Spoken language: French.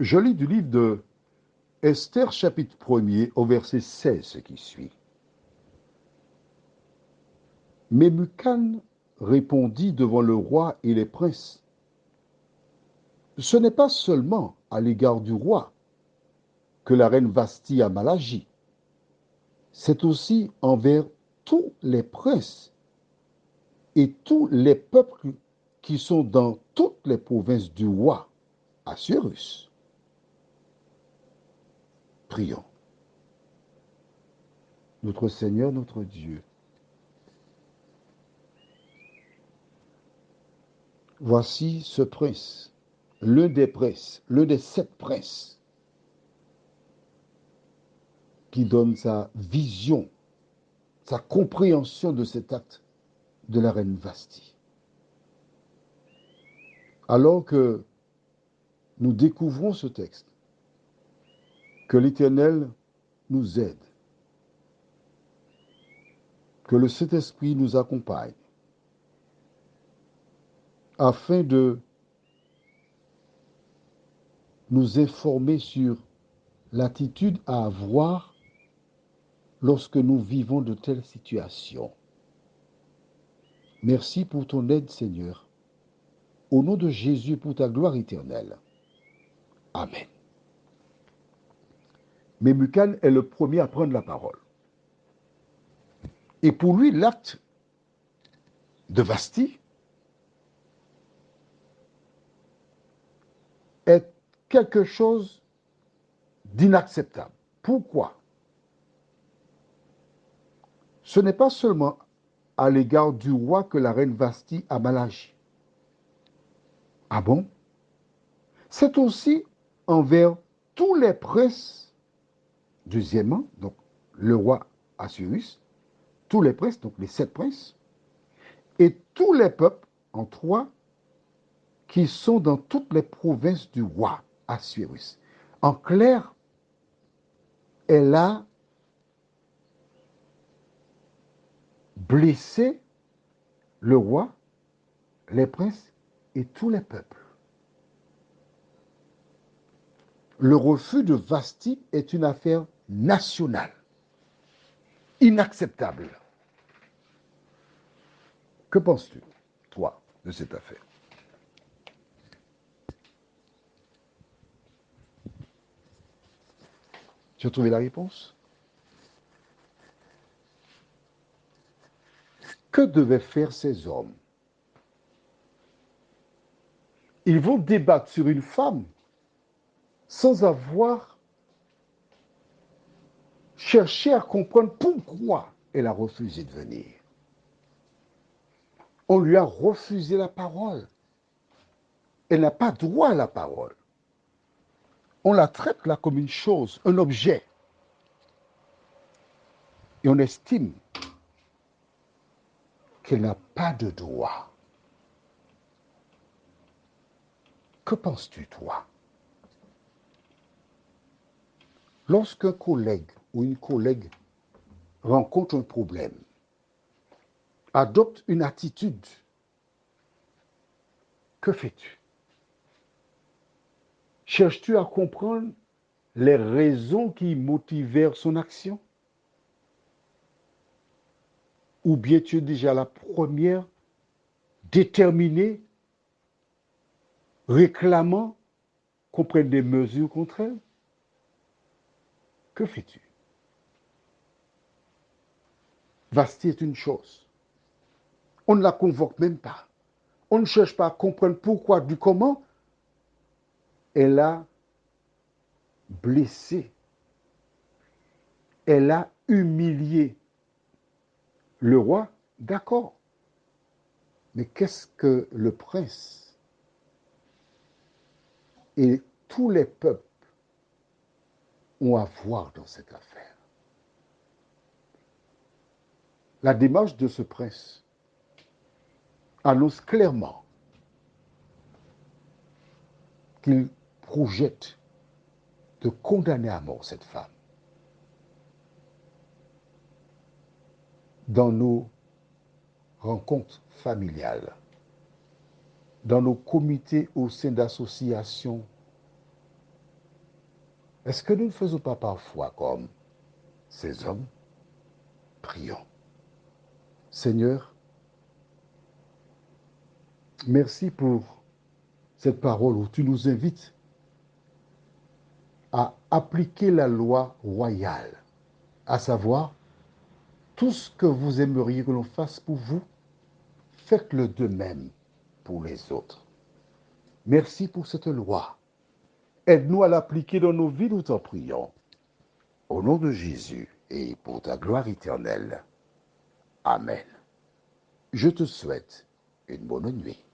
Je lis du livre de Esther, chapitre 1er, au verset 16 qui suit. Memucan répondit devant le roi et les princes, ce n'est pas seulement à l'égard du roi que la reine Vasthi a mal agi, c'est aussi envers tous les princes et tous les peuples qui sont dans toutes les provinces du roi Assuérus. Prions. Notre Seigneur, notre Dieu, voici ce prince, l'un des 7 princes, qui donne sa vision, sa compréhension de cet acte de la reine Vasthi. Alors que nous découvrons ce texte, que l'Éternel nous aide, que le Saint-Esprit nous accompagne, afin de nous informer sur l'attitude à avoir lorsque nous vivons de telles situations. Merci pour ton aide, Seigneur. Au nom de Jésus, pour ta gloire éternelle. Amen. Memucan est le premier à prendre la parole. Et pour lui, l'acte de Vasthi est quelque chose d'inacceptable. Pourquoi? Ce n'est pas seulement à l'égard du roi que la reine Vasthi a mal agi. Ah bon? C'est aussi envers tous les princes, deuxièmement, donc le roi Assuérus, tous les princes, donc les 7 princes, et tous les peuples, en 3, qui sont dans toutes les provinces du roi Assuérus. En clair, elle a blessé le roi, les princes et tous les peuples. Le refus de Vasthi est une affaire nationale, inacceptable. Que penses-tu, toi, de cette affaire? Tu as trouvé la réponse? Que devaient faire ces hommes? Ils vont débattre sur une femme sans avoir cherché à comprendre pourquoi elle a refusé de venir. On lui a refusé la parole. Elle n'a pas droit à la parole. On la traite là comme une chose, un objet. Et on estime qu'elle n'a pas de droit. Que penses-tu, toi? Lorsqu'un collègue ou une collègue rencontre un problème, adopte une attitude, que fais-tu? Cherches-tu à comprendre les raisons qui motivèrent son action? Ou bien tu es déjà la première déterminée, réclamant qu'on prenne des mesures contre elle? Que fais-tu? Vasthi est une chose. On ne la convoque même pas. On ne cherche pas à comprendre pourquoi, du comment. Elle a blessé. Elle a humilié le roi, d'accord. Mais qu'est-ce que le prince et tous les peuples ont à voir dans cette affaire? La démarche de ce prince annonce clairement qu'il projette de condamner à mort cette femme. Dans nos rencontres familiales, dans nos comités au sein d'associations, Est-ce que nous ne faisons pas parfois comme ces hommes? Prions. Seigneur, merci pour cette parole où tu nous invites à appliquer la loi royale, à savoir, tout ce que vous aimeriez que l'on fasse pour vous, faites-le de même pour les autres. Merci pour cette loi. Aide-nous à l'appliquer dans nos vies, nous t'en prions. Au nom de Jésus et pour ta gloire éternelle. Amen. Je te souhaite une bonne nuit.